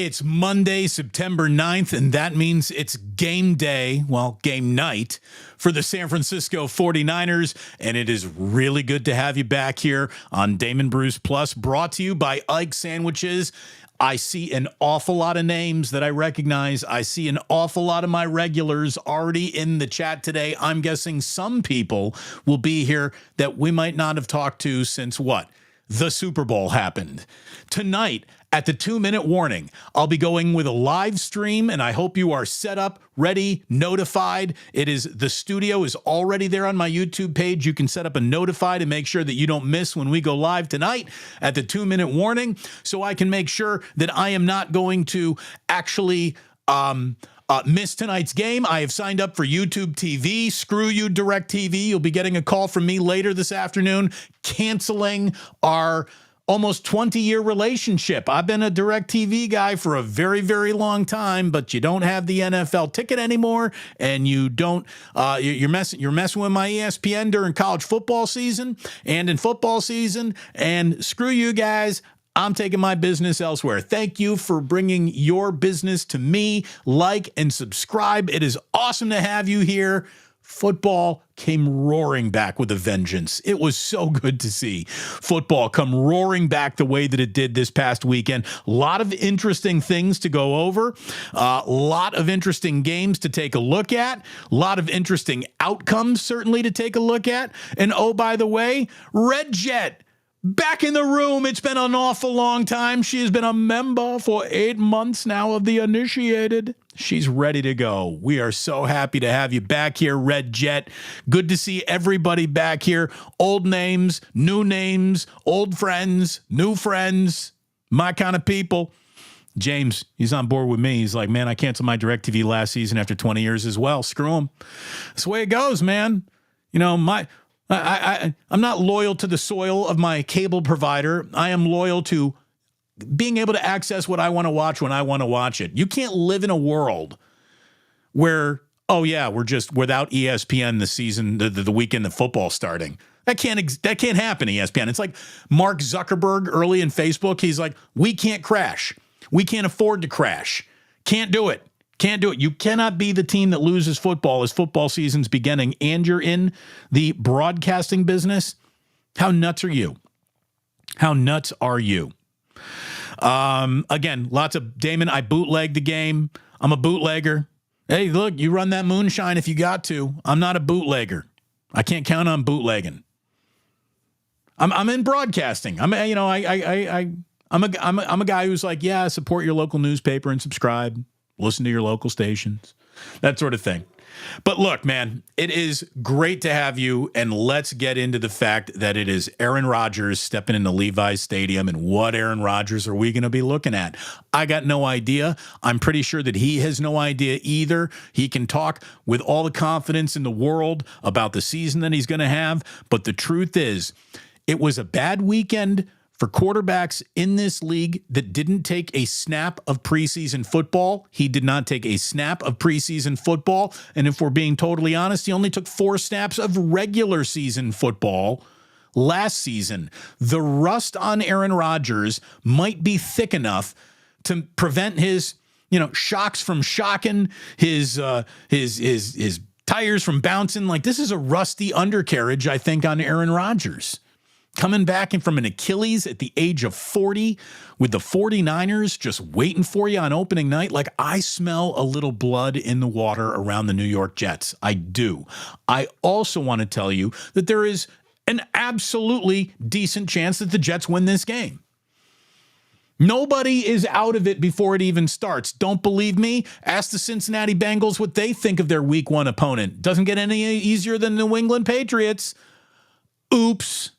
It's Monday, September 9th, and that means it's game day, well, game night for the San Francisco 49ers, and it is really good to have you back here on Damon Bruce Plus, brought to you by Ike Sandwiches. I see an awful lot of names that I recognize. I see an awful lot of my regulars already in the chat today. I'm guessing some people will be here that we might not have talked to since what? The Super Bowl happened. Tonight, at the 2-minute warning, I'll be going with a live stream, and I hope you are set up, ready, notified. The studio is already there on my YouTube page. You can set up a notify to make sure that you don't miss when we go live tonight at the 2-minute warning, so I can make sure that I am not going to actually miss tonight's game. I have signed up for YouTube TV. Screw you, DirecTV. You'll be getting a call from me later this afternoon canceling our almost 20-year relationship. I've been a DirecTV guy for a very, very long time, but you don't have the NFL ticket anymore, and you don't. You're messing with my ESPN during college football season and in football season. And screw you guys. I'm taking my business elsewhere. Thank you for bringing your business to me. Like and subscribe. It is awesome to have you here. Football came roaring back with a vengeance. It was so good to see football come roaring back the way that it did this past weekend. A lot of interesting things to go over. A lot of interesting games to take a look at. A lot of interesting outcomes, certainly, to take a look at. And oh, by the way, Red Jet, back in the room. It's been an awful long time. She has been a member for 8 months now of the Initiated. She's ready to go. We are so happy to have you back here, Red Jet. Good to see everybody back here. Old names, old friends, new friends, my kind of people. James, he's on board with me. He's like, man, I canceled my DirecTV last season after 20 years as well. Screw him. That's the way it goes, man. You know, I'm not loyal to the soil of my cable provider. I am loyal to being able to access what I want to watch when I want to watch it. You can't live in a world where, oh yeah, we're just without ESPN the season, the weekend of football starting. That can't happen, ESPN. It's like Mark Zuckerberg early in Facebook. He's like, we can't crash. We can't afford to crash. Can't do it. Can't do it. You cannot be the team that loses football as football season's beginning and you're in the broadcasting business. How nuts are you? How nuts are you? Again, lots of Damon. I bootlegged the game. I'm a bootlegger. Hey, look, you run that moonshine if you got to. I'm not a bootlegger. I can't count on bootlegging. I'm in broadcasting. I'm a guy who's like, yeah, support your local newspaper and subscribe. Listen to your local stations, that sort of thing. But look, man, it is great to have you, and let's get into the fact that it is Aaron Rodgers stepping into Levi Stadium, and what Aaron Rodgers are we going to be looking at? I got no idea. I'm pretty sure that he has no idea either. He can talk with all the confidence in the world about the season that he's going to have, but the truth is, it was a bad weekend for quarterbacks in this league that didn't take a snap of preseason football. He did not take a snap of preseason football. And if we're being totally honest, he only took 4 snaps of regular season football last season. The rust on Aaron Rodgers might be thick enough to prevent his, shocks from shocking, his tires from bouncing. Like, this is a rusty undercarriage, I think, on Aaron Rodgers. Coming back in from an Achilles at the age of 40 with the 49ers just waiting for you on opening night. Like, I smell a little blood in the water around the New York Jets. I do. I also want to tell you that there is an absolutely decent chance that the Jets win this game. Nobody is out of it before it even starts. Don't believe me? Ask the Cincinnati Bengals what they think of their week 1 opponent. Doesn't get any easier than the New England Patriots. Oops.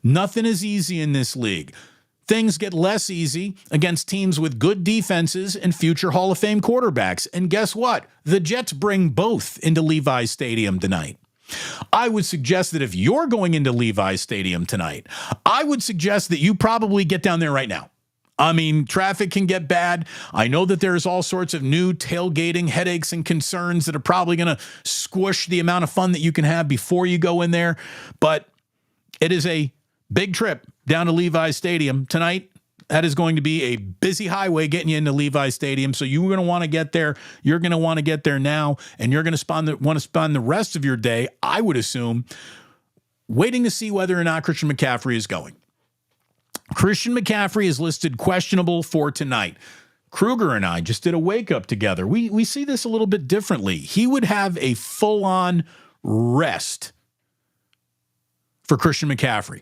Nothing is easy in this league. Things get less easy against teams with good defenses and future Hall of Fame quarterbacks. And guess what? The Jets bring both into Levi Stadium tonight. I would suggest that if you're going into Levi Stadium tonight, I would suggest that you probably get down there right now. I mean, traffic can get bad. I know that there's all sorts of new tailgating headaches and concerns that are probably going to squish the amount of fun that you can have before you go in there. But it is a big trip down to Levi Stadium tonight. That is going to be a busy highway getting you into Levi Stadium. So you're going to want to get there. You're going to want to get there now, and you're going to want to spend the rest of your day, I would assume, waiting to see whether or not Christian McCaffrey is going. Christian McCaffrey is listed questionable for tonight. Kruger and I just did a wake-up together. We see this a little bit differently. He would have a full-on rest for Christian McCaffrey.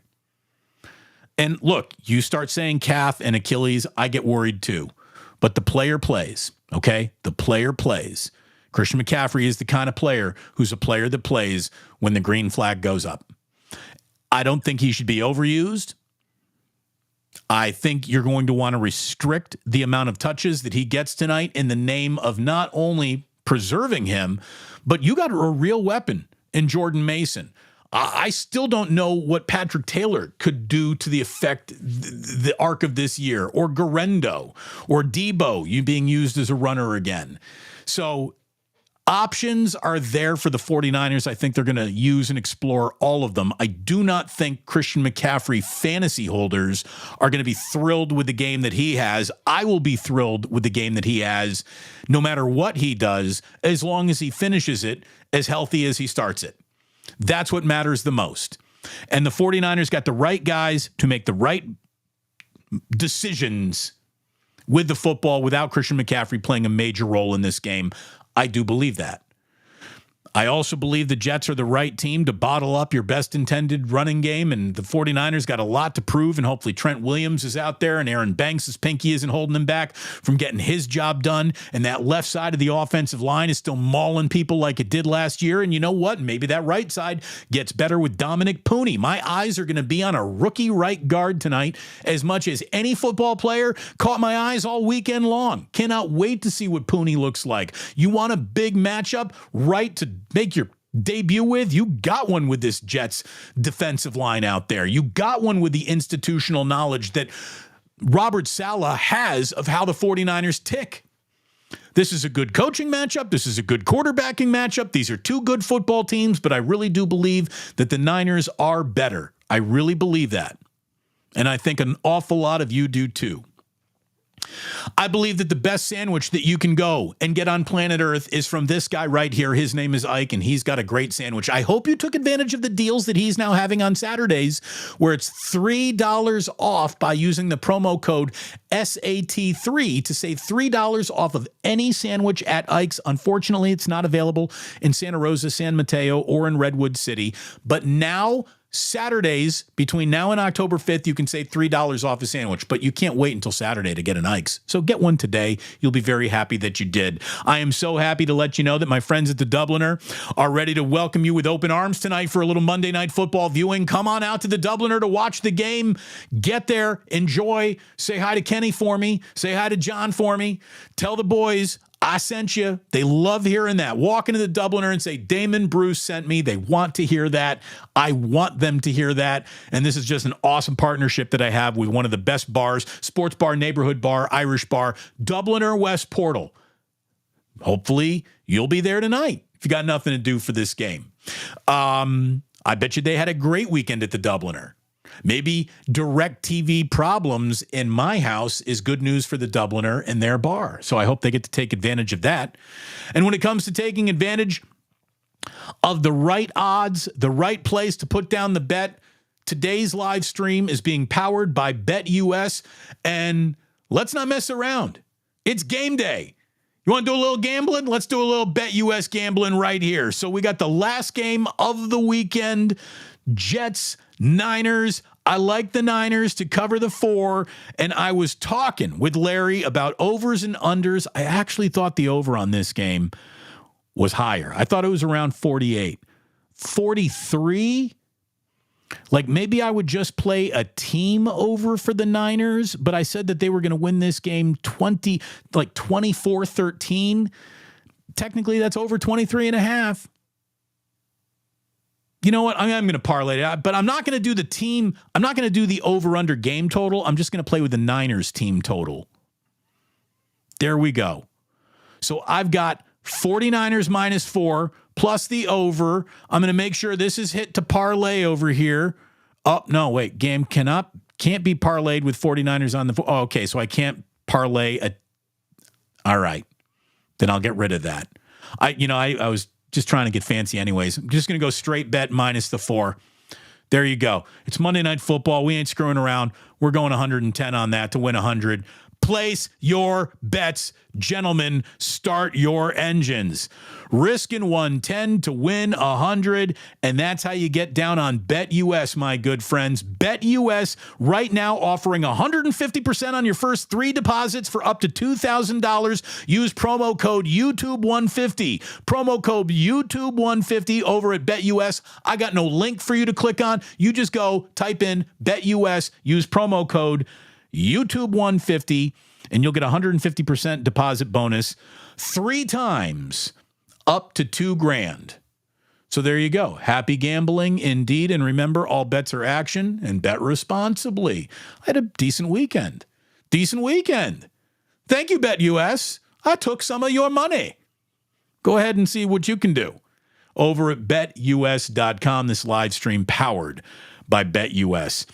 And look, you start saying calf and Achilles, I get worried too. But the player plays, okay? The player plays. Christian McCaffrey is the kind of player who's a player that plays when the green flag goes up. I don't think he should be overused. I think you're going to want to restrict the amount of touches that he gets tonight in the name of not only preserving him, but you got a real weapon in Jordan Mason. I still don't know what Patrick Taylor could do to the effect, the arc of this year, or Garendo, or Debo, you being used as a runner again. So options are there for the 49ers. I think they're going to use and explore all of them. I do not think Christian McCaffrey fantasy holders are going to be thrilled with the game that he has. I will be thrilled with the game that he has, no matter what he does, as long as he finishes it as healthy as he starts it. That's what matters the most. And the 49ers got the right guys to make the right decisions with the football without Christian McCaffrey playing a major role in this game. I do believe that. I also believe the Jets are the right team to bottle up your best intended running game, and the 49ers got a lot to prove, and hopefully Trent Williams is out there and Aaron Banks' pinky isn't holding him back from getting his job done, and that left side of the offensive line is still mauling people like it did last year, and you know what? Maybe that right side gets better with Dominic Pooney. My eyes are going to be on a rookie right guard tonight as much as any football player caught my eyes all weekend long. Cannot wait to see what Pooney looks like. You want a big matchup right to make your debut with? You got one with this Jets defensive line out there. You got one with the institutional knowledge that Robert Saleh has of how the 49ers tick. This is a good coaching matchup. This is a good quarterbacking matchup. These are two good football teams, but I really do believe that the Niners are better. I really believe that. And I think an awful lot of you do too. I believe that the best sandwich that you can go and get on planet Earth is from this guy right here. His name is Ike, and he's got a great sandwich. I hope you took advantage of the deals that he's now having on Saturdays, where it's $3 off by using the promo code SAT3 to save $3 off of any sandwich at Ike's. Unfortunately, it's not available in Santa Rosa, San Mateo, or in Redwood City. But now, Saturdays, between now and October 5th, you can save $3 off a sandwich, but you can't wait until Saturday to get an Ike's. So get one today. You'll be very happy that you did. I am so happy to let you know that my friends at the Dubliner are ready to welcome you with open arms tonight for a little Monday Night Football viewing. Come on out to the Dubliner to watch the game. Get there, enjoy, say hi to Kenny for me, say hi to John for me, tell the boys I sent you. They love hearing that. Walk into the Dubliner and say, Damon Bruce sent me. They want to hear that. I want them to hear that. And this is just an awesome partnership that I have with one of the best bars, sports bar, neighborhood bar, Irish bar, Dubliner West Portal. Hopefully you'll be there tonight if you got nothing to do for this game. I bet you they had a great weekend at the Dubliner. Maybe DirecTV problems in my house is good news for the Dubliner and their bar. So I hope they get to take advantage of that. And when it comes to taking advantage of the right odds, the right place to put down the bet, today's live stream is being powered by BetUS. And let's not mess around. It's game day. You want to do a little gambling? Let's do a little BetUS gambling right here. So we got the last game of the weekend, Jets, Niners. I like the Niners to cover the 4, and I was talking with Larry about overs and unders. I actually thought the over on this game was higher. I thought it was around 48. 43? Like maybe I would just play a team over for the Niners, but I said that they were going to win this game 24-13. Technically, that's over 23 and a half. You know what? I'm going to parlay it, but I'm not going to do the team. I'm not going to do the over-under game total. I'm just going to play with the Niners team total. There we go. So I've got 49ers -4 plus the over. I'm going to make sure this is hit to parlay over here. Oh, no, wait. Game cannot Can't be parlayed with 49ers on the. Oh, okay, so I can't parlay a. All right, then I'll get rid of that. I was just trying to get fancy anyways. I'm just going to go straight bet minus the 4. There you go. It's Monday Night Football. We ain't screwing around. We're going 110 on that to win 100. Place your bets, gentlemen. Start your engines. Risking 110 to win 100, and that's how you get down on BetUS, my good friends. BetUS right now offering 150% on your first 3 deposits for up to $2,000. Use promo code YouTube150. Promo code YouTube150 over at BetUS. I got no link for you to click on. You just go type in BetUS, use promo code YouTube150, and you'll get a 150% deposit bonus 3 times up to $2,000. So there you go. Happy gambling indeed. And remember, all bets are action and bet responsibly. I had a decent weekend. Thank you, BetUS. I took some of your money. Go ahead and see what you can do over at betus.com. This live stream powered by BetUS.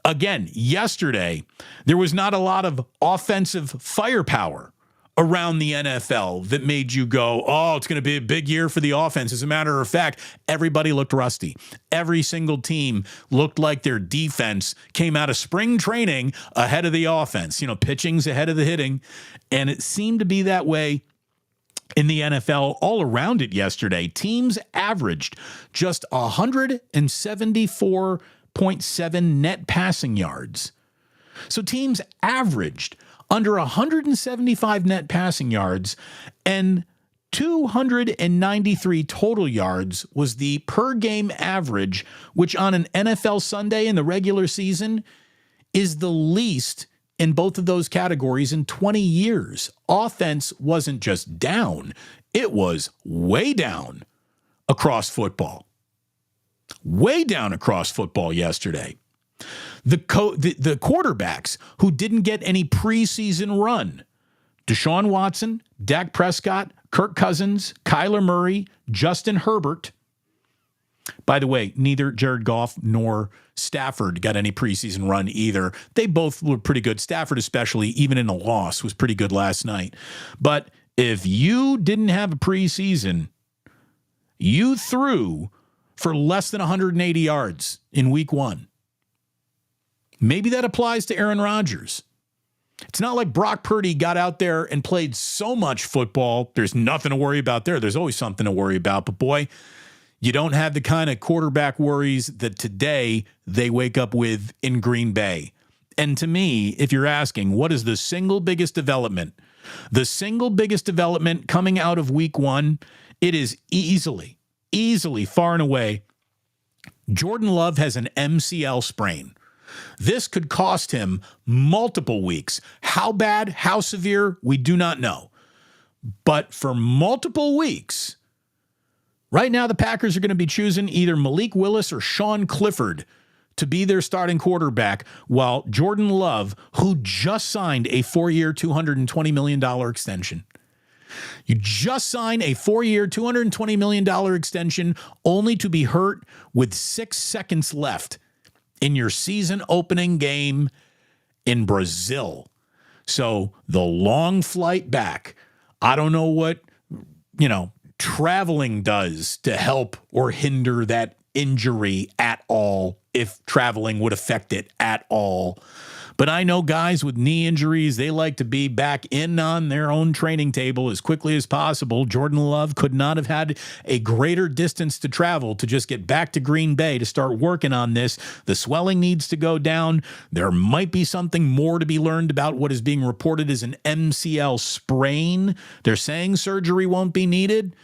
Again, yesterday, there was not a lot of offensive firepower around the NFL that made you go, oh, it's going to be a big year for the offense. As a matter of fact, everybody looked rusty. Every single team looked like their defense came out of spring training ahead of the offense. Pitching's ahead of the hitting. And it seemed to be that way in the NFL all around it yesterday. Teams averaged just 174.7 net passing yards. So teams averaged under 175 net passing yards, and 293 total yards was the per game average, which on an NFL Sunday in the regular season is the least in both of those categories in 20 years. Offense wasn't just down, it was way down across football. Way down across football yesterday. The quarterbacks who didn't get any preseason run, Deshaun Watson, Dak Prescott, Kirk Cousins, Kyler Murray, Justin Herbert. By the way, neither Jared Goff nor Stafford got any preseason run either. They both were pretty good. Stafford especially, even in a loss, was pretty good last night. But if you didn't have a preseason, you threw for less than 180 yards in week 1. Maybe that applies to Aaron Rodgers. It's not like Brock Purdy got out there and played so much football. There's nothing to worry about there. There's always something to worry about. But boy, you don't have the kind of quarterback worries that today they wake up with in Green Bay. And to me, if you're asking, what is the single biggest development? The single biggest development coming out of week 1, it is easily, far and away, Jordan Love has an MCL sprain. This could cost him multiple weeks. How bad, how severe, we do not know. But for multiple weeks, right now the Packers are going to be choosing either Malik Willis or Sean Clifford to be their starting quarterback, while Jordan Love, who just signed a 4-year, $220 million extension. You just signed a 4-year, $220 million extension only to be hurt with 6 seconds left in your season opening game in Brazil. So the long flight back, I don't know what, traveling does to help or hinder that injury at all, if traveling would affect it at all. But I know guys with knee injuries, they like to be back in on their own training table as quickly as possible. Jordan Love could not have had a greater distance to travel to just get back to Green Bay to start working on this. The swelling needs to go down. There might be something more to be learned about what is being reported as an MCL sprain. They're saying surgery won't be needed.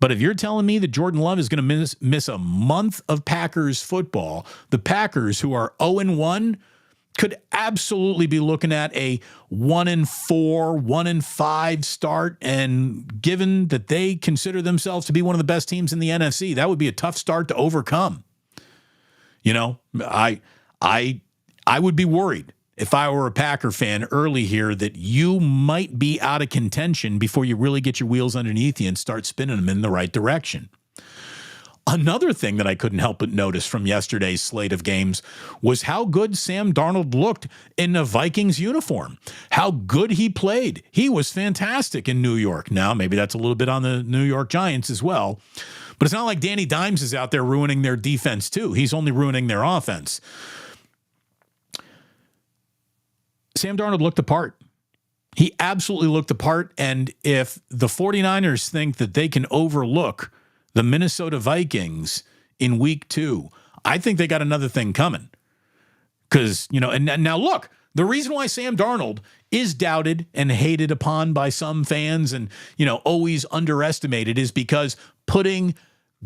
But if you're telling me that Jordan Love is going to miss a month of Packers football, the Packers, who are 0-1, could absolutely be looking at a 1-4, 1-5 start. And given that they consider themselves to be one of the best teams in the NFC, that would be a tough start to overcome. I would be worried if I were a Packer fan early here that you might be out of contention before you really get your wheels underneath you and start spinning them in the right direction. Another thing that I couldn't help but notice from yesterday's slate of games was how good Sam Darnold looked in a Vikings uniform, how good he played. He was fantastic in New York. Now, maybe that's a little bit on the New York Giants as well, but it's not like Danny Dimes is out there ruining their defense too. He's only ruining their offense. Sam Darnold looked the part. He absolutely looked the part, and if the 49ers think that they can overlook the Minnesota Vikings in week 2, I think they got another thing coming. Because, and now look, the reason why Sam Darnold is doubted and hated upon by some fans and, always underestimated is because putting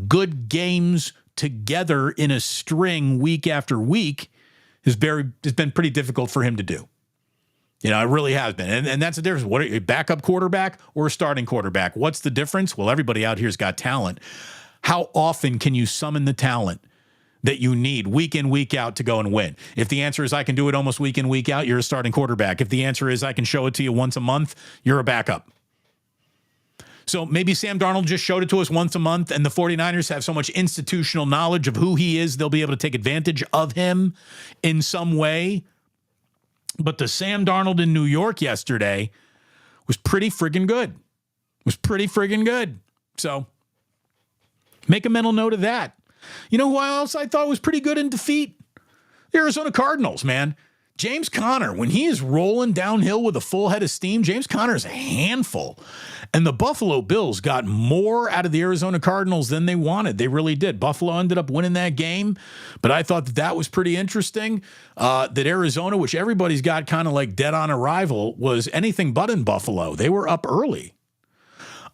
good games together in a string week after week has been pretty difficult for him to do. It really has been. And that's the difference. What are you, a backup quarterback or a starting quarterback? What's the difference? Well, everybody out here's got talent. How often can you summon the talent that you need week in, week out to go and win? If the answer is I can do it almost week in, week out, you're a starting quarterback. If the answer is I can show it to you once a month, you're a backup. So maybe Sam Darnold just showed it to us once a month, and the 49ers have so much institutional knowledge of who he is, they'll be able to take advantage of him in some way. But the Sam Darnold in New York yesterday was pretty friggin' good. So make a mental note of that. You know who else I thought was pretty good in defeat? The Arizona Cardinals, man. James Conner, when he is rolling downhill with a full head of steam, James Conner is a handful. And the Buffalo Bills got more out of the Arizona Cardinals than they wanted. They really did. Buffalo ended up winning that game, but I thought that was pretty interesting. That Arizona, which everybody's got kind of like dead on arrival, was anything but in Buffalo. They were up early.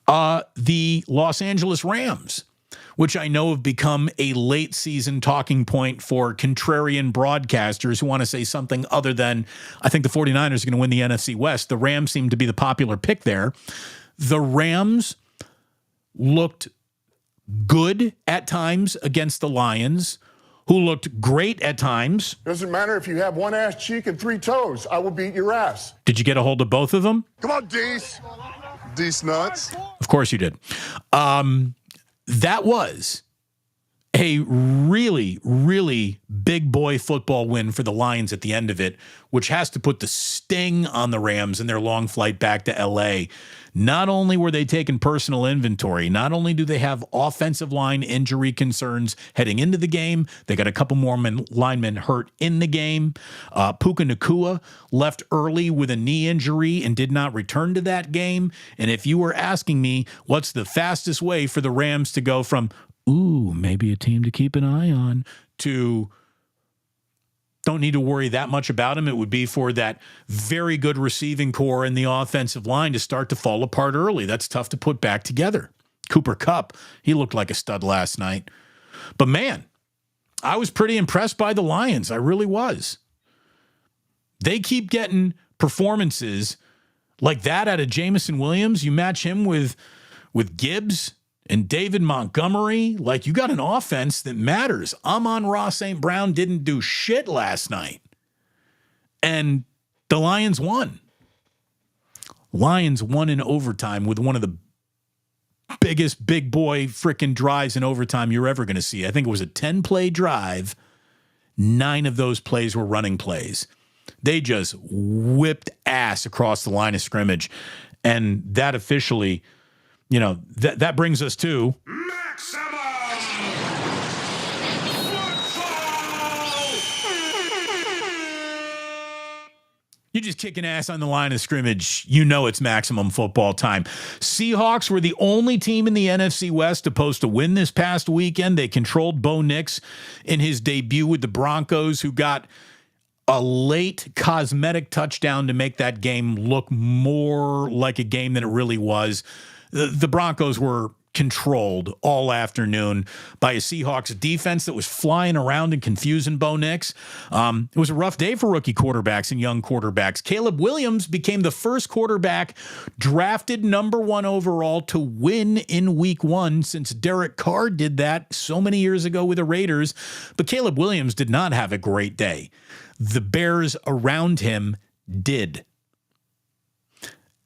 The Los Angeles Rams, which I know have become a late season talking point for contrarian broadcasters who want to say something other than, I think the 49ers are going to win the NFC West. The Rams seem to be the popular pick there. The Rams looked good at times against the Lions, who looked great at times. Doesn't matter if you have one ass cheek and 3 toes. I will beat your ass. Did you get a hold of both of them? Come on, Dees. Dees nuts. Of course you did. That was a really, really big boy football win for the Lions at the end of it, which has to put the sting on the Rams in their long flight back to L.A. Not only were they taking personal inventory, not only do they have offensive line injury concerns heading into the game, they got a couple more linemen hurt in the game. Puka Nacua left early with a knee injury and did not return to that game. And if you were asking me what's the fastest way for the Rams to go from, maybe a team to keep an eye on, to don't need to worry that much about him, it would be for that very good receiving core and the offensive line to start to fall apart early. That's tough to put back together. Cooper Kupp, he looked like a stud last night. But man, I was pretty impressed by the Lions. I really was. They keep getting performances like that out of Jamison Williams. You match him with Gibbs and David Montgomery, like you got an offense that matters. Amon-Ra St. Brown didn't do shit last night. And the Lions won. Lions won in overtime with one of the biggest big boy freaking drives in overtime you're ever going to see. I think it was a 10-play drive. 9 of those plays were running plays. They just whipped ass across the line of scrimmage. And that officially, that brings us to Maximum you're just kicking ass on the line of scrimmage. It's maximum football time. Seahawks were the only team in the NFC West to post a win this past weekend. They controlled Bo Nix in his debut with the Broncos, who got a late cosmetic touchdown to make that game look more like a game than it really was. The Broncos were controlled all afternoon by a Seahawks defense that was flying around and confusing Bo Nix. It was a rough day for rookie quarterbacks and young quarterbacks. Caleb Williams became the first quarterback drafted number 1 overall to win in week 1 since Derek Carr did that so many years ago with the Raiders. But Caleb Williams did not have a great day. The Bears around him did.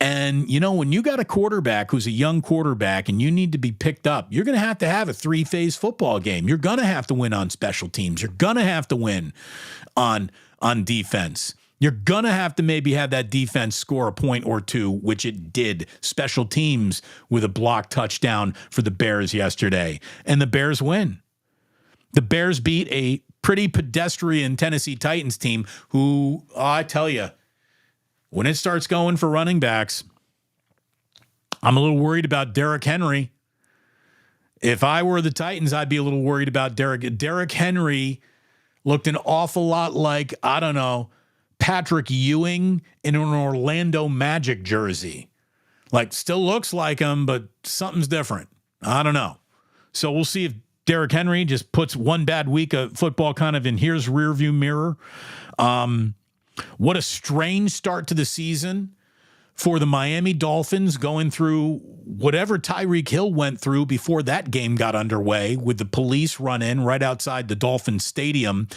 And, when you got a quarterback who's a young quarterback and you need to be picked up, you're going to have a three-phase football game. You're going to have to win on special teams. You're going to have to win on defense. You're going to have to maybe have that defense score a point or two, which it did. Special teams with a blocked touchdown for the Bears yesterday. And the Bears win. The Bears beat a pretty pedestrian Tennessee Titans team who, I tell you, when it starts going for running backs, I'm a little worried about Derrick Henry. If I were the Titans, I'd be a little worried about Derrick Henry. Looked an awful lot like, I don't know, Patrick Ewing in an Orlando Magic jersey. Like, still looks like him, but something's different. I don't know. So we'll see if Derrick Henry just puts one bad week of football kind of in here's rearview mirror. What a strange start to the season for the Miami Dolphins, going through whatever Tyreek Hill went through before that game got underway with the police run in right outside the Dolphins stadium.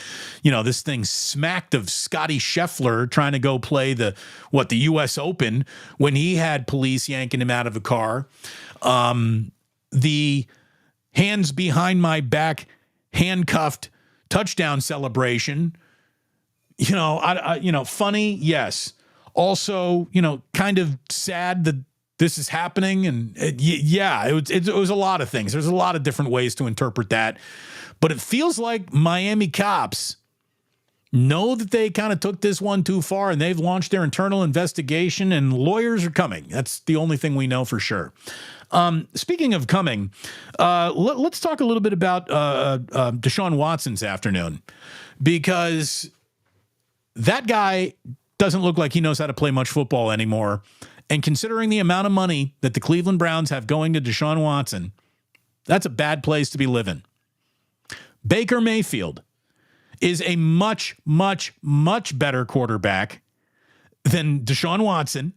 This thing smacked of Scotty Scheffler trying to go play the U.S. Open when he had police yanking him out of a car. The hands behind my back, handcuffed touchdown celebration. Funny, yes. Also, kind of sad that this is happening. And it was a lot of things. There's a lot of different ways to interpret that. But it feels like Miami cops know that they kind of took this one too far and they've launched their internal investigation and lawyers are coming. That's the only thing we know for sure. Speaking of coming, let's talk a little bit about Deshaun Watson's afternoon, because that guy doesn't look like he knows how to play much football anymore. And considering the amount of money that the Cleveland Browns have going to Deshaun Watson, that's a bad place to be living. Baker Mayfield is a much, much, much better quarterback than Deshaun Watson.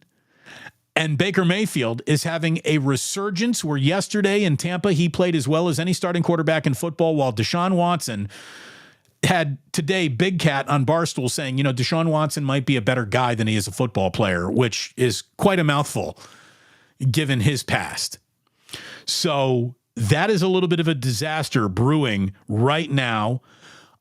And Baker Mayfield is having a resurgence where yesterday in Tampa, he played as well as any starting quarterback in football, while Deshaun Watson had today Big Cat on Barstool saying, Deshaun Watson might be a better guy than he is a football player, which is quite a mouthful given his past. So that is a little bit of a disaster brewing right now.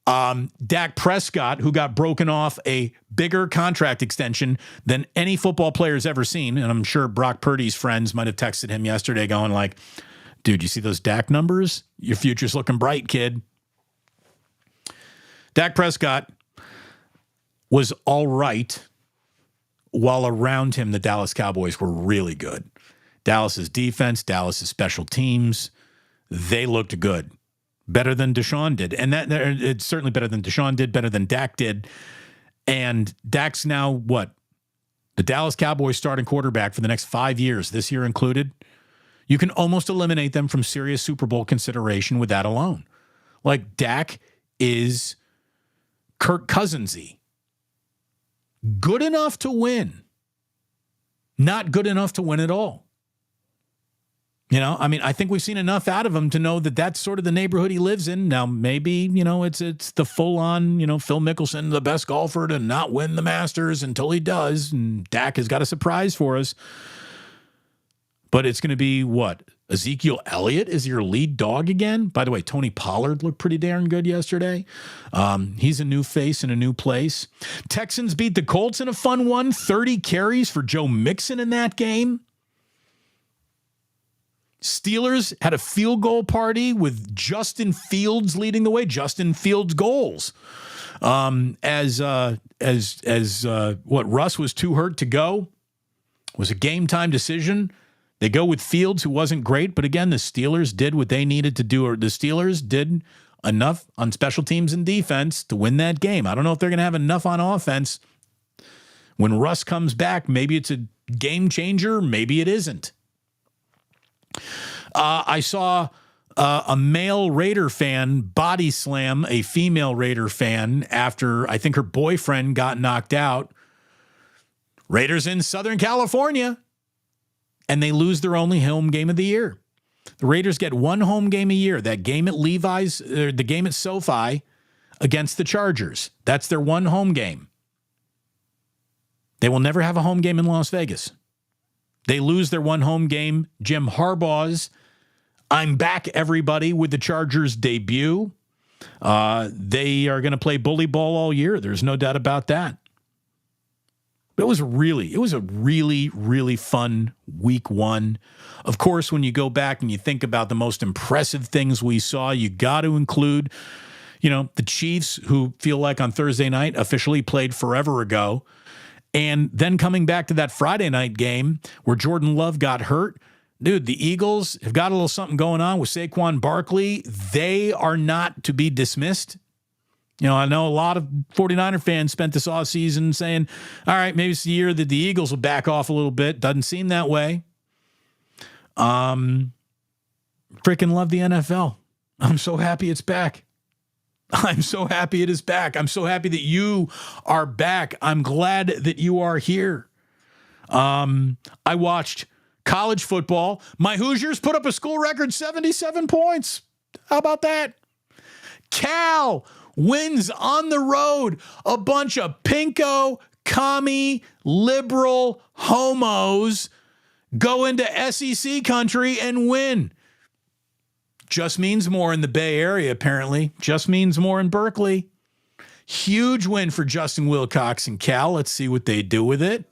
Dak Prescott, who got broken off a bigger contract extension than any football player's ever seen. And I'm sure Brock Purdy's friends might have texted him yesterday going like, dude, you see those Dak numbers? Your future's looking bright, kid. Dak Prescott was all right, while around him, the Dallas Cowboys were really good. Dallas's defense, Dallas's special teams, they looked good. Better than Deshaun did. And it's certainly better than Deshaun did, better than Dak did. And Dak's now what? The Dallas Cowboys starting quarterback for the next 5 years, this year included. You can almost eliminate them from serious Super Bowl consideration with that alone. Like, Dak is Kirk Cousins-y. Good enough to win. Not good enough to win at all. I think we've seen enough out of him to know that that's sort of the neighborhood he lives in. Now, maybe, it's the full-on, Phil Mickelson, the best golfer to not win the Masters until he does. And Dak has got a surprise for us. But it's going to be what? Ezekiel Elliott is your lead dog again? By the way, Tony Pollard looked pretty darn good yesterday. He's a new face in a new place. Texans beat the Colts in a fun one. 30 carries for Joe Mixon in that game. Steelers had a field goal party with Justin Fields leading the way. Justin Fields goals. Russ was too hurt to go. It was a game time decision. They go with Fields, who wasn't great, but again, the Steelers did what they needed to do, or the Steelers did enough on special teams and defense to win that game. I don't know if they're going to have enough on offense. When Russ comes back, maybe it's a game changer, maybe it isn't. I saw a male Raider fan body slam a female Raider fan after I think her boyfriend got knocked out. Raiders in Southern California, and they lose their only home game of the year. The Raiders get one home game a year, that game at Levi's, the game at SoFi against the Chargers. That's their one home game. They will never have a home game in Las Vegas. They lose their one home game. Jim Harbaugh's I'm back, everybody, with the Chargers debut. They are going to play bully ball all year. There's no doubt about that. But it was a really, really fun week one. Of course, when you go back and you think about the most impressive things we saw, you got to include, the Chiefs, who feel like on Thursday night officially played forever ago. And then coming back to that Friday night game where Jordan Love got hurt. Dude, the Eagles have got a little something going on with Saquon Barkley. They are not to be dismissed. I know a lot of 49er fans spent this offseason saying, all right, maybe it's the year that the Eagles will back off a little bit. Doesn't seem that way. Freaking love the NFL. I'm so happy it's back. I'm so happy it is back. I'm so happy that you are back. I'm glad that you are here. I watched college football. My Hoosiers put up a school record 77 points. How about that? Cal wins on the road. A bunch of pinko, commie, liberal homos go into SEC country and win. Just means more in the Bay Area, apparently. Just means more in Berkeley. Huge win for Justin Wilcox and Cal. Let's see what they do with it.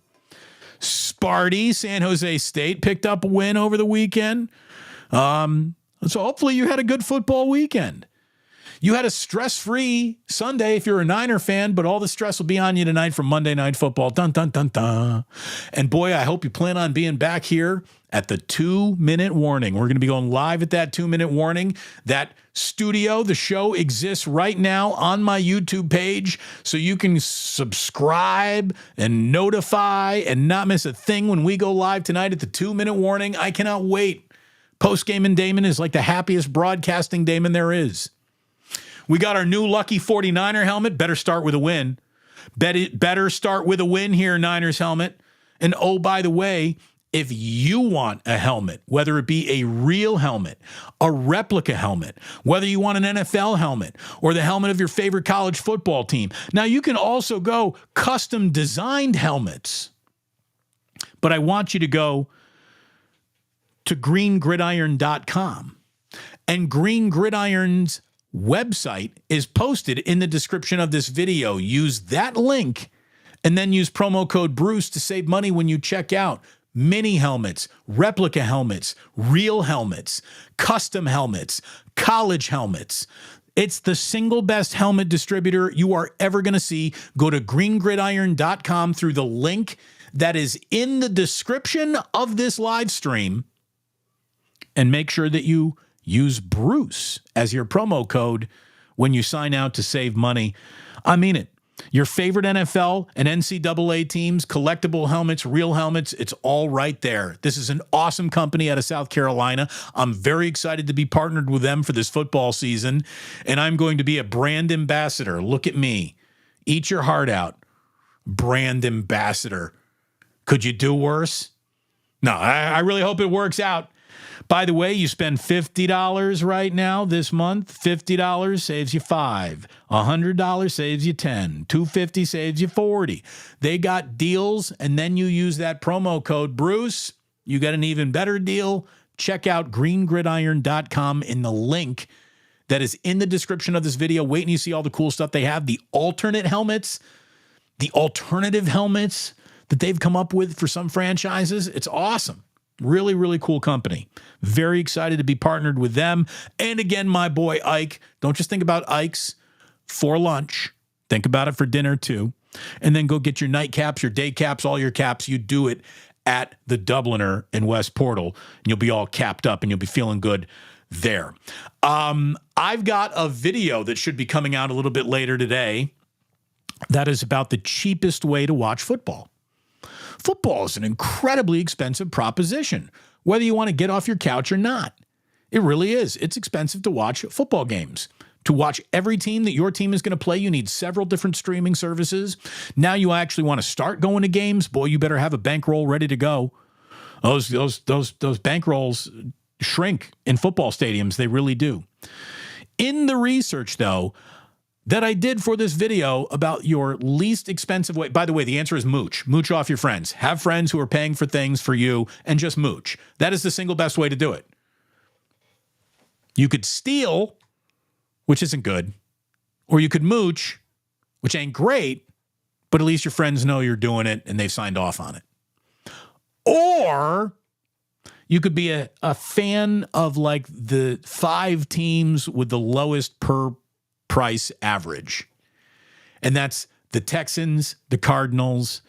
Sparty, San Jose State, picked up a win over the weekend. So hopefully you had a good football weekend. You had a stress-free Sunday if you're a Niner fan, but all the stress will be on you tonight from Monday Night Football. Dun, dun, dun, dun. And boy, I hope you plan on being back here at the 2-minute warning. We're going to be going live at that 2-minute warning. That studio, the show exists right now on my YouTube page, so you can subscribe and notify and not miss a thing when we go live tonight at the 2-minute warning. I cannot wait. Post-game and Damon is like the happiest broadcasting Damon there is. We got our new lucky 49er helmet. Better start with a win. Better start with a win here, Niners helmet. And oh, by the way, if you want a helmet, whether it be a real helmet, a replica helmet, whether you want an NFL helmet or the helmet of your favorite college football team, now you can also go custom designed helmets. But I want you to go to greengridiron.com. And Green Gridiron's website is posted in the description of this video. Use that link and then use promo code Bruce to save money when you check out. Mini helmets, replica helmets, real helmets, custom helmets, college helmets. It's the single best helmet distributor you are ever going to see. Go to greengridiron.com through the link that is in the description of this live stream and make sure that you use Bruce as your promo code when you sign out to save money. I mean it. Your favorite NFL and NCAA teams, collectible helmets, real helmets, it's all right there. This is an awesome company out of South Carolina. I'm very excited to be partnered with them for this football season, and I'm going to be a brand ambassador. Look at me. Eat your heart out. Brand ambassador. Could you do worse? No, I really hope it works out. By the way, you spend $50 right now this month. $50 saves you $5. $100 saves you $10. $250 saves you $40. They got deals, and then you use that promo code Bruce. You get an even better deal. Check out greengridiron.com in the link that is in the description of this video. Wait and you see all the cool stuff they have. The alternate helmets, the alternative helmets that they've come up with for some franchises. It's awesome. Really, really cool company. Very excited to be partnered with them. And again, my boy Ike. Don't just think about Ike's for lunch. Think about it for dinner too. And then go get your nightcaps, your day caps, all your caps. You do it at the Dubliner in West Portal. And you'll be all capped up and you'll be feeling good there. I've got a video that should be coming out a little bit later today that is about the cheapest way to watch football. Football is an incredibly expensive proposition, whether you want to get off your couch or not. It really is. It's expensive to watch football games. To watch every team that your team is going to play, you need several different streaming services. Now you actually want to start going to games. Boy, you better have a bankroll ready to go. Those bankrolls shrink in football stadiums. They really do. In the research, though, that I did for this video about your least expensive way. By the way, the answer is mooch. Mooch off your friends. Have friends who are paying for things for you and just mooch. That is the single best way to do it. You could steal, which isn't good, or you could mooch, which ain't great, but at least your friends know you're doing it and they've signed off on it. Or you could be a fan of like the 5 teams with the lowest per price average. And that's the Texans, the Cardinals,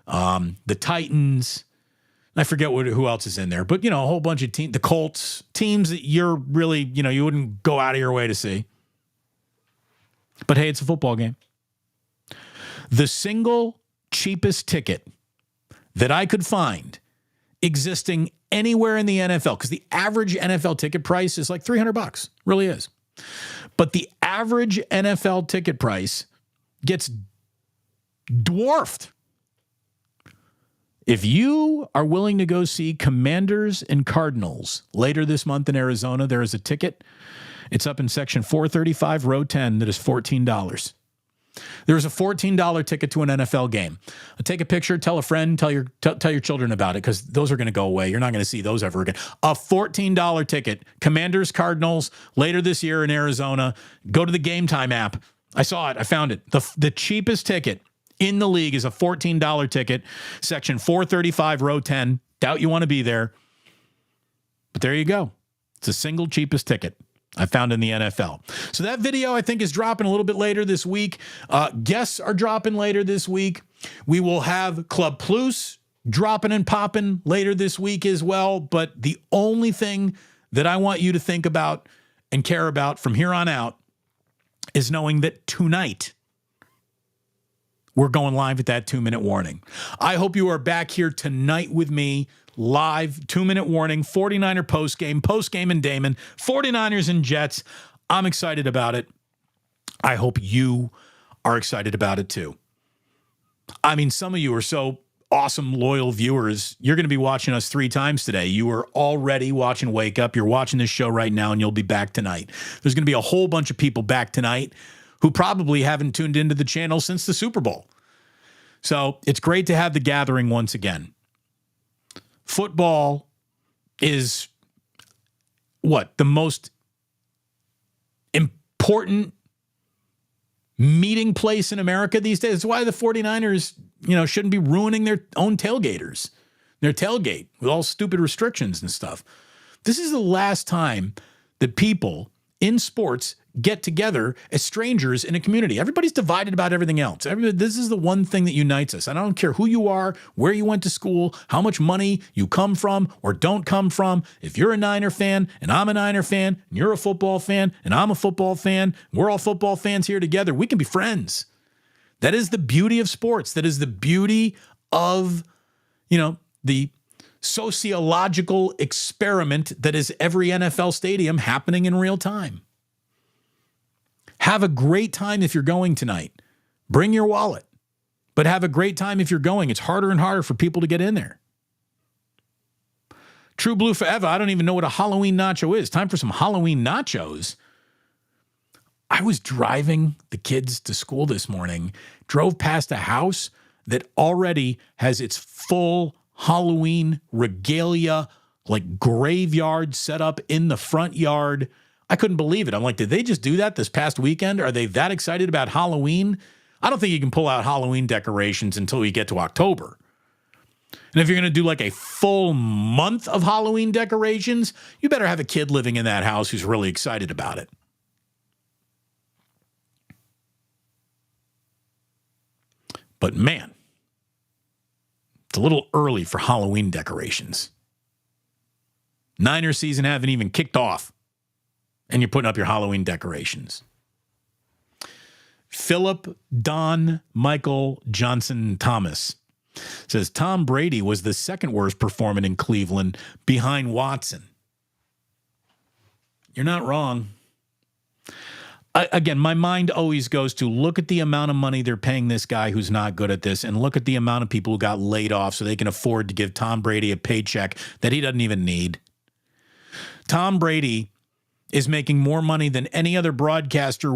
the Titans. I forget who else is in there, but, a whole bunch of teams, the Colts, teams that you're really, you wouldn't go out of your way to see. But hey, it's a football game. The single cheapest ticket that I could find existing anywhere in the NFL, because the average NFL ticket price is like $300, really is. But the average NFL ticket price gets dwarfed. If you are willing to go see Commanders and Cardinals later this month in Arizona, there is a ticket. It's up in section 435, row 10, that is $14. There's a $14 ticket to an NFL game. Take a picture, tell a friend, tell your children about it, because those are going to go away. You're not going to see those ever again. A $14 ticket, Commanders, Cardinals, later this year in Arizona. Go to the Game Time app. I saw it. I found it. The cheapest ticket in the league is a $14 ticket, section 435, row 10. Doubt you want to be there. But there you go. It's the single cheapest ticket I found in the NFL. So that video, I think, is dropping a little bit later this week. Guests are dropping later this week. We will have Club Plus dropping and popping later this week as well. But the only thing that I want you to think about and care about from here on out is knowing that tonight we're going live at that 2-minute warning. I hope you are back here tonight with me. Live, 2-minute warning, 49er postgame and Damon, 49ers and Jets. I'm excited about it. I hope you are excited about it too. I mean, some of you are so awesome, loyal viewers. You're going to be watching us 3 times today. You are already watching Wake Up. You're watching this show right now, and you'll be back tonight. There's going to be a whole bunch of people back tonight who probably haven't tuned into the channel since the Super Bowl. So it's great to have the gathering once again. Football is the most important meeting place in America these days. That's why the 49ers, shouldn't be ruining their own tailgaters, their tailgate with all stupid restrictions and stuff. This is the last time that people in sports get together as strangers in a community. Everybody's divided about everything else. This is the one thing that unites us. I don't care who you are, where you went to school, how much money you come from or don't come from. If you're a Niner fan and I'm a Niner fan and you're a football fan and I'm a football fan, we're all football fans here together. We can be friends. That is the beauty of sports. That is the beauty of, the sociological experiment that is every NFL stadium happening in real time. Have a great time if you're going tonight. Bring your wallet, but have a great time if you're going. It's harder and harder for people to get in there. True Blue Forever. I don't even know what a Halloween nacho is. Time for some Halloween nachos. I was driving the kids to school this morning, drove past a house that already has its full Halloween regalia, like graveyard set up in the front yard. I couldn't believe it. I'm like, did they just do that this past weekend? Are they that excited about Halloween? I don't think you can pull out Halloween decorations until we get to October. And if you're going to do like a full month of Halloween decorations, you better have a kid living in that house who's really excited about it. But man, it's a little early for Halloween decorations. Niner season haven't even kicked off, and you're putting up your Halloween decorations. Philip Don Michael Johnson Thomas says Tom Brady was the second worst performer in Cleveland behind Watson. You're not wrong. Again, my mind always goes to look at the amount of money they're paying this guy who's not good at this, and look at the amount of people who got laid off so they can afford to give Tom Brady a paycheck that he doesn't even need. Tom Brady is making more money than any other broadcaster,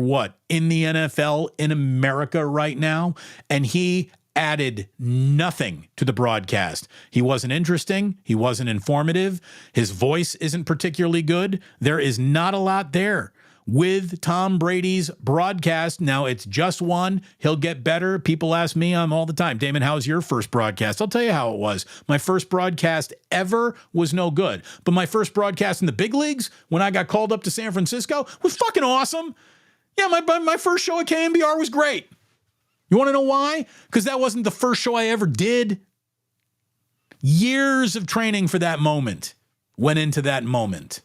in the NFL in America right now. And he added nothing to the broadcast. He wasn't interesting. He wasn't informative. His voice isn't particularly good. There is not a lot there with Tom Brady's broadcast. Now, it's just one. He'll get better. People ask me all the time, Damon, how's your first broadcast? I'll tell you how it was. My first broadcast ever was no good. But my first broadcast in the big leagues, when I got called up to San Francisco, was fucking awesome. Yeah, my first show at KNBR was great. You want to know why? Because that wasn't the first show I ever did. Years of training for that moment went into that moment.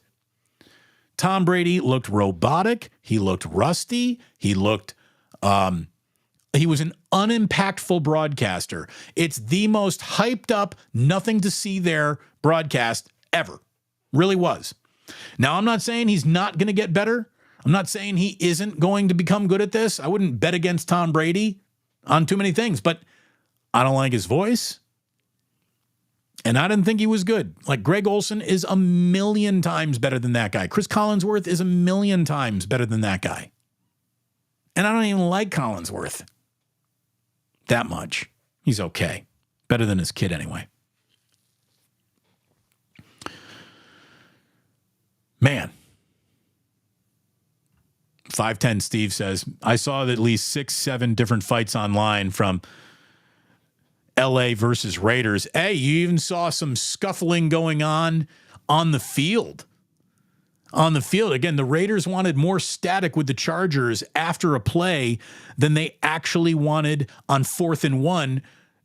Tom Brady looked robotic. He looked rusty. He was an unimpactful broadcaster. It's the most hyped up, nothing to see there broadcast ever. Really was. Now, I'm not saying he's not going to get better. I'm not saying he isn't going to become good at this. I wouldn't bet against Tom Brady on too many things, but I don't like his voice. And I didn't think he was good. Like, Greg Olsen is 1,000,000 times better than that guy. Chris Collinsworth is 1,000,000 times better than that guy. And I don't even like Collinsworth that much. He's okay. Better than his kid anyway. Man. 510 Steve says, I saw at least 6-7 different fights online from LA versus Raiders. Hey, you even saw some scuffling going on the field. On the field. Again, the Raiders wanted more static with the Chargers after a play than they actually wanted on 4th and 1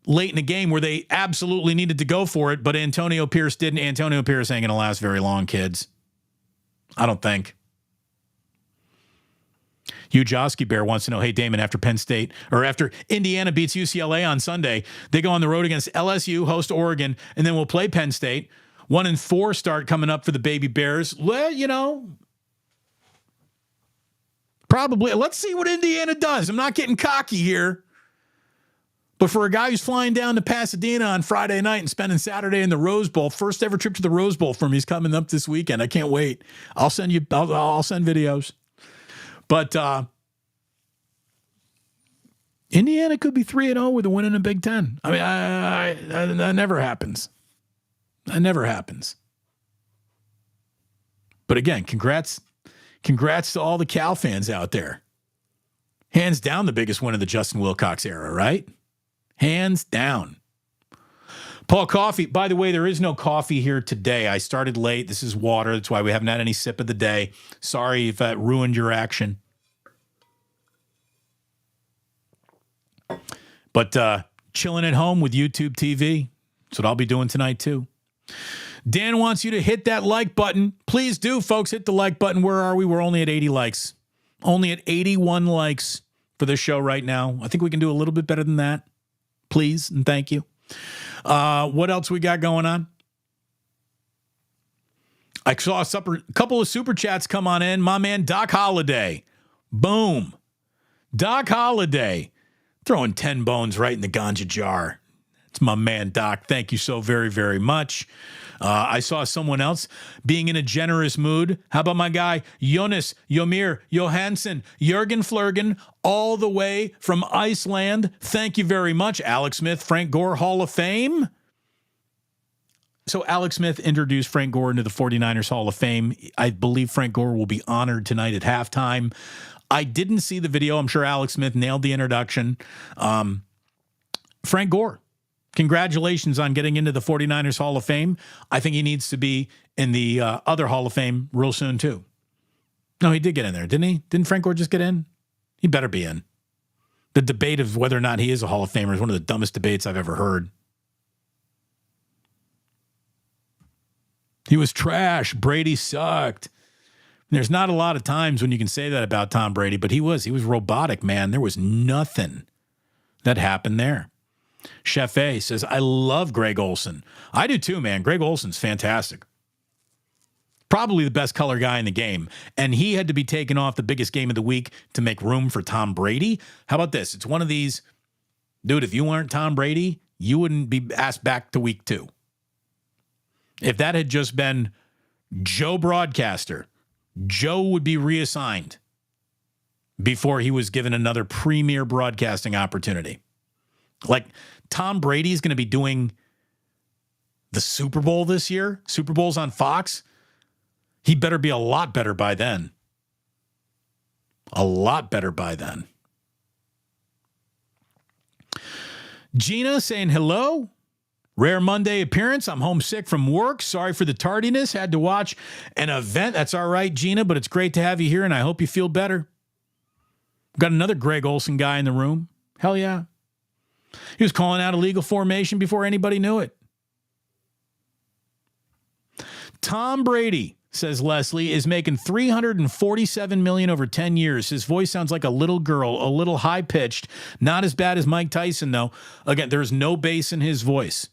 late in the game where they absolutely needed to go for it, but Antonio Pierce didn't. Antonio Pierce ain't going to last very long, kids. I don't think. Hugh Josky Bear wants to know, hey, Damon, after Indiana beats UCLA on Sunday, they go on the road against LSU, host Oregon, and then we'll play Penn State. 1-4 start coming up for the Baby Bears. Well, probably. Let's see what Indiana does. I'm not getting cocky here. But for a guy who's flying down to Pasadena on Friday night and spending Saturday in the Rose Bowl, first ever trip to the Rose Bowl for me is coming up this weekend. I can't wait. I'll send videos. But Indiana could be 3-0 with a win in the Big Ten. I mean, that never happens. That never happens. But again, congrats to all the Cal fans out there. Hands down the biggest win of the Justin Wilcox era, right? Hands down. Paul Coffee, by the way, there is no coffee here today. I started late. This is water. That's why we haven't had any sip of the day. Sorry if that ruined your action. But chilling at home with YouTube TV. That's what I'll be doing tonight, too. Dan wants you to hit that like button. Please do, folks. Hit the like button. Where are we? We're only at 80 likes. Only at 81 likes for this show right now. I think we can do a little bit better than that. Please and thank you. What else we got going on? I saw a couple of super chats come on in. My man Doc Holliday. Boom. Doc Holliday. Throwing 10 bones right in the ganja jar. It's my man, Doc. Thank you so very, very much. I saw someone else being in a generous mood. How about my guy, Jonas Yomir Johansson, Jürgen Flurgen, all the way from Iceland. Thank you very much. Alex Smith, Frank Gore Hall of Fame. So Alex Smith introduced Frank Gore into the 49ers Hall of Fame. I believe Frank Gore will be honored tonight at halftime. I didn't see the video. I'm sure Alex Smith nailed the introduction. Frank Gore, congratulations on getting into the 49ers Hall of Fame. I think he needs to be in the other Hall of Fame real soon, too. No, he did get in there, didn't he? Didn't Frank Gore just get in? He better be in. The debate of whether or not he is a Hall of Famer is one of the dumbest debates I've ever heard. He was trash. Brady sucked. There's not a lot of times when you can say that about Tom Brady, but he was robotic, man. There was nothing that happened there. Chef A says, I love Greg Olsen. I do too, man. Greg Olsen's fantastic. Probably the best color guy in the game. And he had to be taken off the biggest game of the week to make room for Tom Brady. How about this? It's one of these, dude, if you weren't Tom Brady, you wouldn't be asked back to week 2. If that had just been Joe Broadcaster, Joe would be reassigned before he was given another premier broadcasting opportunity. Like Tom Brady is going to be doing the Super Bowl this year. Super Bowl's on Fox. He better be a lot better by then. A lot better by then. Gina saying hello. Rare Monday appearance. I'm homesick from work. Sorry for the tardiness. Had to watch an event. That's all right, Gina, but it's great to have you here, and I hope you feel better. Got another Greg Olson guy in the room. Hell yeah. He was calling out illegal formation before anybody knew it. Tom Brady, says Leslie, is making $347 million over 10 years. His voice sounds like a little girl, a little high-pitched. Not as bad as Mike Tyson, though. Again, there's no bass in his voice.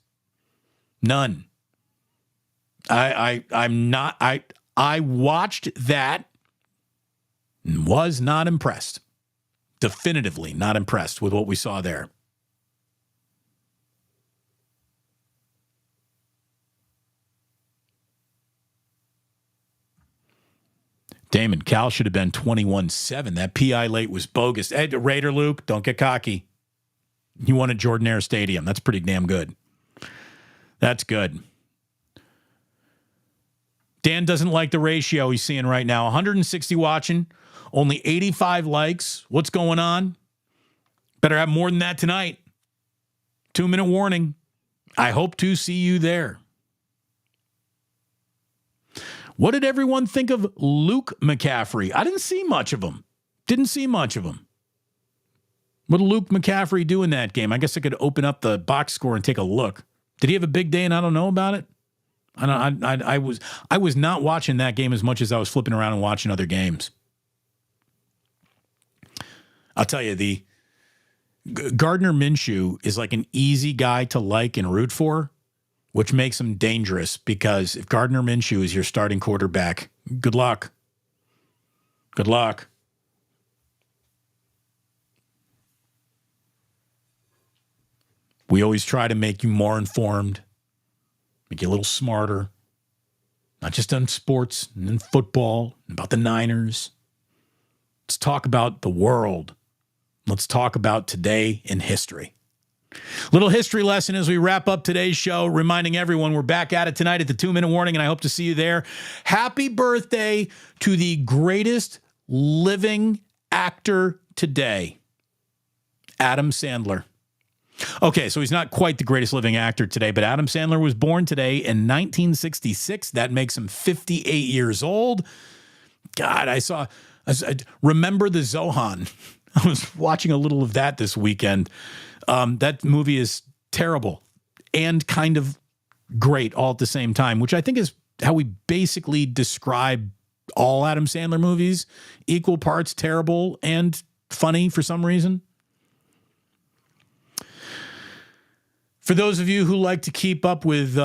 None. I watched that and was not impressed. Definitively not impressed with what we saw there. Damon, Cal should have been 21-7. That PI late was bogus. Hey, Raider Luke, don't get cocky. You won at Jordan Air Stadium. That's pretty damn good. That's good. Dan doesn't like the ratio he's seeing right now. 160 watching, only 85 likes. What's going on? Better have more than that tonight. 2-minute warning. I hope to see you there. What did everyone think of Luke McCaffrey? I didn't see much of him. What did Luke McCaffrey do in that game? I guess I could open up the box score and take a look. Did he have a big day and I don't know about it? I was not watching that game as much as I was flipping around and watching other games. I'll tell you, the Gardner Minshew is like an easy guy to like and root for, which makes him dangerous because if Gardner Minshew is your starting quarterback, good luck. Good luck. We always try to make you more informed, make you a little smarter, not just on sports and in football, and about the Niners. Let's talk about the world. Let's talk about today in history. Little history lesson as we wrap up today's show, reminding everyone we're back at it tonight at the 2-minute warning, and I hope to see you there. Happy birthday to the greatest living actor today, Adam Sandler. Okay, so he's not quite the greatest living actor today, but Adam Sandler was born today in 1966. That makes him 58 years old. God, I remember the Zohan. I was watching a little of that this weekend. That movie is terrible and kind of great all at the same time, which I think is how we basically describe all Adam Sandler movies, equal parts terrible and funny for some reason. For those of you who like to keep up with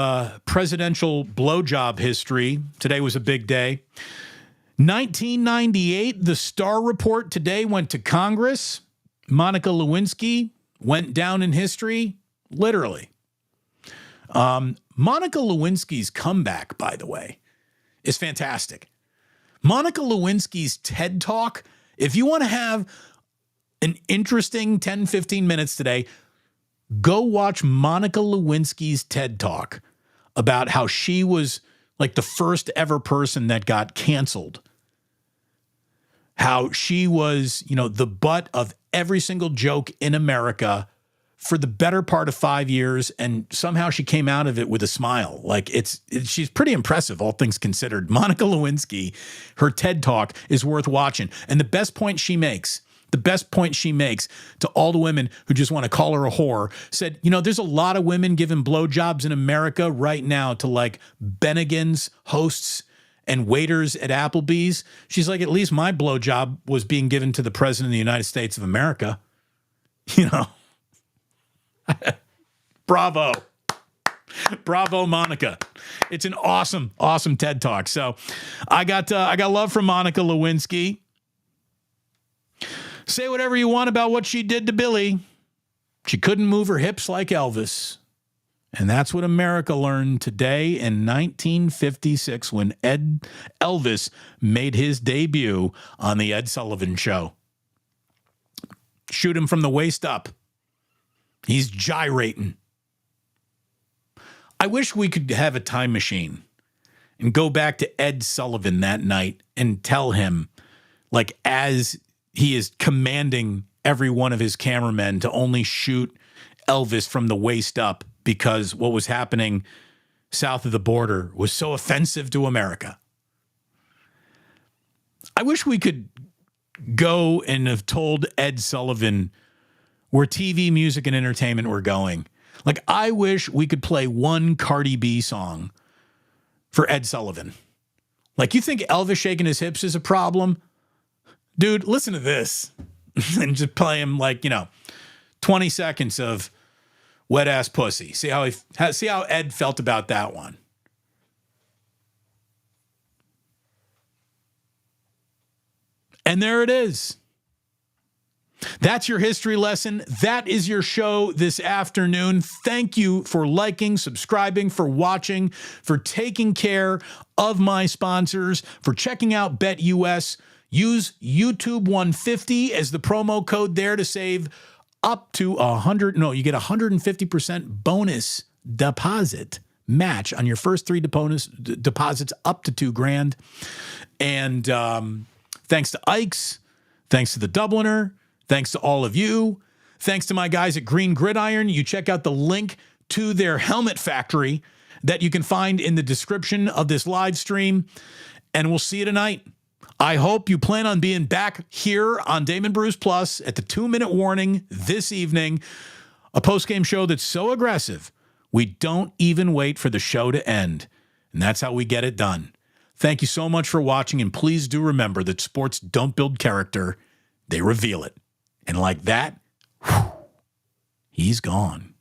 presidential blowjob history, today was a big day. 1998, the Starr Report today went to Congress. Monica Lewinsky went down in history, literally. Monica Lewinsky's comeback, by the way, is fantastic. Monica Lewinsky's TED Talk, if you want to have an interesting 10, 15 minutes today, go watch Monica Lewinsky's TED Talk about how she was like the first ever person that got canceled. How she was, the butt of every single joke in America for the better part of 5 years, and somehow she came out of it with a smile. Like she's pretty impressive, all things considered. Monica Lewinsky, her TED Talk is worth watching. And the best point she makes to all the women who just want to call her a whore, said, there's a lot of women giving blowjobs in America right now to like Bennigan's hosts and waiters at Applebee's. She's like, at least my blowjob was being given to the president of the United States of America. Bravo. Bravo, Monica. It's an awesome, awesome TED Talk. So I got love from Monica Lewinsky. Say whatever you want about what she did to Billy. She couldn't move her hips like Elvis. And that's what America learned today in 1956 when Elvis made his debut on the Ed Sullivan Show. Shoot him from the waist up. He's gyrating. I wish we could have a time machine and go back to Ed Sullivan that night and tell him, like, as he is commanding every one of his cameramen to only shoot Elvis from the waist up because what was happening south of the border was so offensive to America. I wish we could go and have told Ed Sullivan where TV, music, and entertainment were going. Like, I wish we could play one Cardi B song for Ed Sullivan. Like, you think Elvis shaking his hips is a problem? Dude, listen to this. And just play him, like, 20 seconds of wet ass pussy. See how Ed felt about that one. And there it is. That's your history lesson. That is your show this afternoon. Thank you for liking, subscribing, for watching, for taking care of my sponsors, for checking out BetUS. Use YouTube 150 as the promo code there to save up to you get 150% bonus deposit match on your first 3 deposits up to $2,000. And thanks to Ike's, thanks to the Dubliner, thanks to all of you, thanks to my guys at Green Gridiron. You check out the link to their helmet factory that you can find in the description of this live stream, and we'll see you tonight. I hope you plan on being back here on Damon Bruce Plus at the 2-minute warning this evening, a post-game show that's so aggressive, we don't even wait for the show to end. And that's how we get it done. Thank you so much for watching, and please do remember that sports don't build character, they reveal it. And like that, he's gone.